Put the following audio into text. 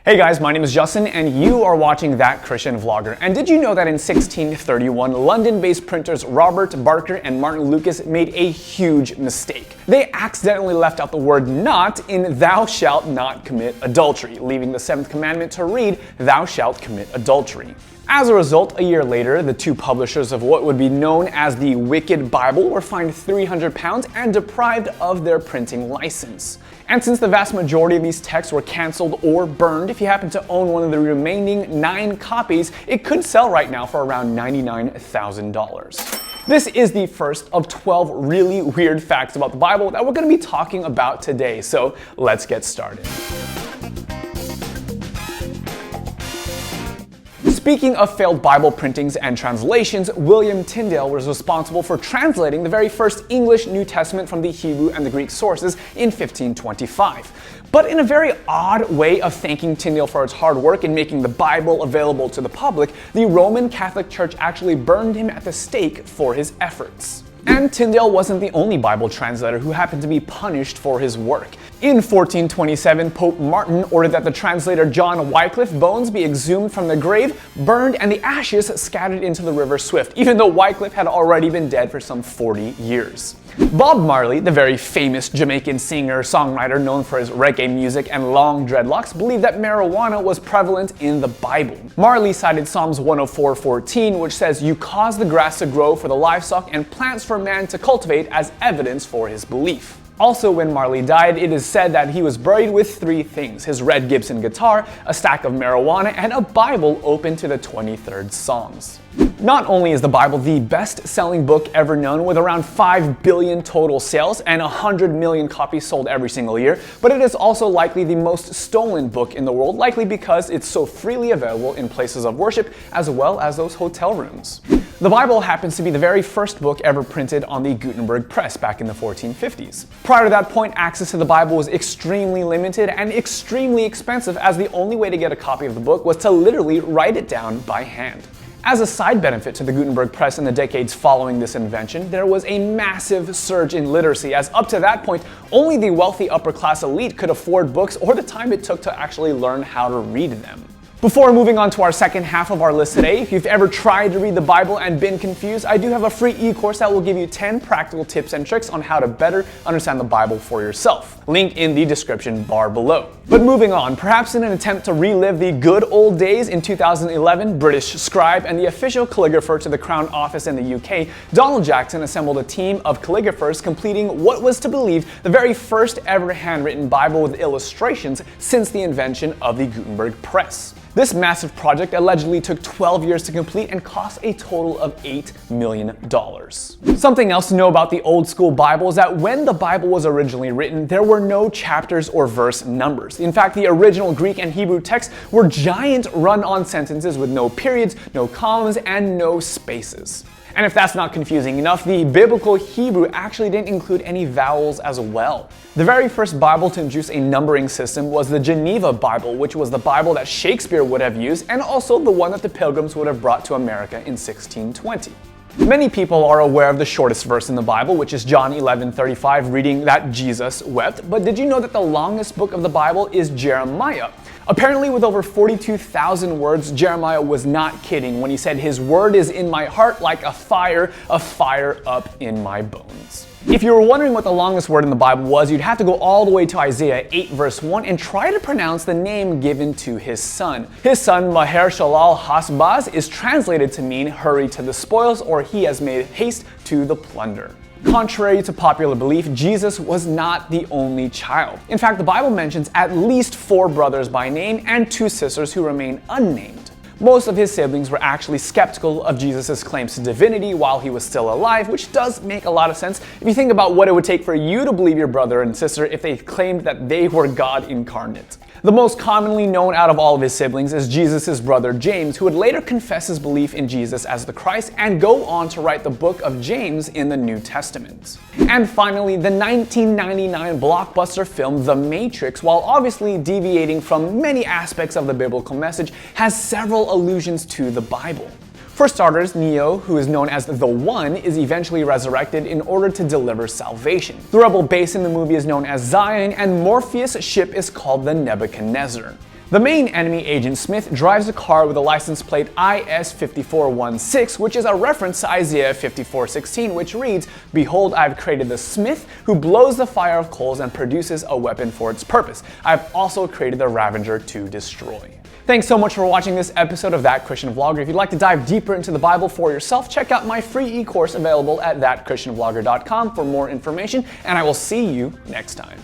Hey guys, my name is Justin and you are watching That Christian Vlogger. And did you know that in 1631, London-based printers Robert Barker and Martin Lucas made a huge mistake? They accidentally left out the word not in thou shalt not commit adultery, leaving the seventh commandment to read thou shalt commit adultery. As a result, a year later, the two publishers of what would be known as the Wicked Bible were fined £300 and deprived of their printing license. And since the vast majority of these texts were cancelled or burned, if you happen to own one of the remaining 9 copies, it could sell right now for around $99,000. This is the first of 12 really weird facts about the Bible that we're going to be talking about today, so let's get started. Speaking of failed Bible printings and translations, William Tyndale was responsible for translating the very first English New Testament from the Hebrew and the Greek sources in 1525. But in a very odd way of thanking Tyndale for his hard work in making the Bible available to the public, the Roman Catholic Church actually burned him at the stake for his efforts. And Tyndale wasn't the only Bible translator who happened to be punished for his work. In 1427, Pope Martin ordered that the translator John Wyclif's bones be exhumed from the grave, burned, and the ashes scattered into the River Swift, even though Wycliffe had already been dead for some 40 years. Bob Marley, the very famous Jamaican singer-songwriter known for his reggae music and long dreadlocks, believed that marijuana was prevalent in the Bible. Marley cited Psalms 104:14, which says, "You cause the grass to grow for the livestock and plants for man to cultivate," as evidence for his belief. Also, when Marley died, it is said that he was buried with 3 things: his red Gibson guitar, a stack of marijuana, and a Bible open to the 23rd Psalms. Not only is the Bible the best-selling book ever known, with around 5 billion total sales and 100 million copies sold every single year, but it is also likely the most stolen book in the world, likely because it's so freely available in places of worship as well as those hotel rooms. The Bible happens to be the very first book ever printed on the Gutenberg press back in the 1450s. Prior to that point, access to the Bible was extremely limited and extremely expensive, as the only way to get a copy of the book was to literally write it down by hand. As a side benefit to the Gutenberg press in the decades following this invention, there was a massive surge in literacy, as up to that point, only the wealthy upper-class elite could afford books or the time it took to actually learn how to read them. Before moving on to our second half of our list today, if you've ever tried to read the Bible and been confused, I do have a free e-course that will give you 10 practical tips and tricks on how to better understand the Bible for yourself. Link in the description bar below. But moving on, perhaps in an attempt to relive the good old days, in 2011, British scribe and the official calligrapher to the Crown Office in the UK, Donald Jackson assembled a team of calligraphers completing what was to believe the very first ever handwritten Bible with illustrations since the invention of the Gutenberg press. This massive project allegedly took 12 years to complete and cost a total of $8 million. Something else to know about the old school Bible is that when the Bible was originally written, there were no chapters or verse numbers. In fact, the original Greek and Hebrew texts were giant run-on sentences with no periods, no commas, and no spaces. And if that's not confusing enough, the biblical Hebrew actually didn't include any vowels as well. The very first Bible to introduce a numbering system was the Geneva Bible, which was the Bible that Shakespeare would have used, and also the one that the Pilgrims would have brought to America in 1620. Many people are aware of the shortest verse in the Bible, which is John 11:35, reading that Jesus wept. But did you know that the longest book of the Bible is Jeremiah? Apparently, with over 42,000 words, Jeremiah was not kidding when he said, "His word is in my heart like a fire up in my bones." If you were wondering what the longest word in the Bible was, you'd have to go all the way to Isaiah 8 verse 1 and try to pronounce the name given to his son. His son, Maher-shalal-hash-baz, is translated to mean "hurry to the spoils" or "he has made haste to the plunder." Contrary to popular belief, Jesus was not the only child. In fact, the Bible mentions at least 4 brothers by name and 2 sisters who remain unnamed. Most of his siblings were actually skeptical of Jesus' claims to divinity while he was still alive, which does make a lot of sense if you think about what it would take for you to believe your brother and sister if they claimed that they were God incarnate. The most commonly known out of all of his siblings is Jesus' brother James, who would later confess his belief in Jesus as the Christ and go on to write the book of James in the New Testament. And finally, the 1999 blockbuster film The Matrix, while obviously deviating from many aspects of the biblical message, has several allusions to the Bible. For starters, Neo, who is known as the One, is eventually resurrected in order to deliver salvation. The rebel base in the movie is known as Zion, and Morpheus' ship is called the Nebuchadnezzar. The main enemy, Agent Smith, drives a car with a license plate IS-5416, which is a reference to Isaiah 54:16, which reads, "Behold, I have created the smith who blows the fire of coals and produces a weapon for its purpose. I have also created the Ravager to destroy." Thanks so much for watching this episode of That Christian Vlogger. If you'd like to dive deeper into the Bible for yourself, check out my free e-course available at thatchristianvlogger.com for more information, and I will see you next time.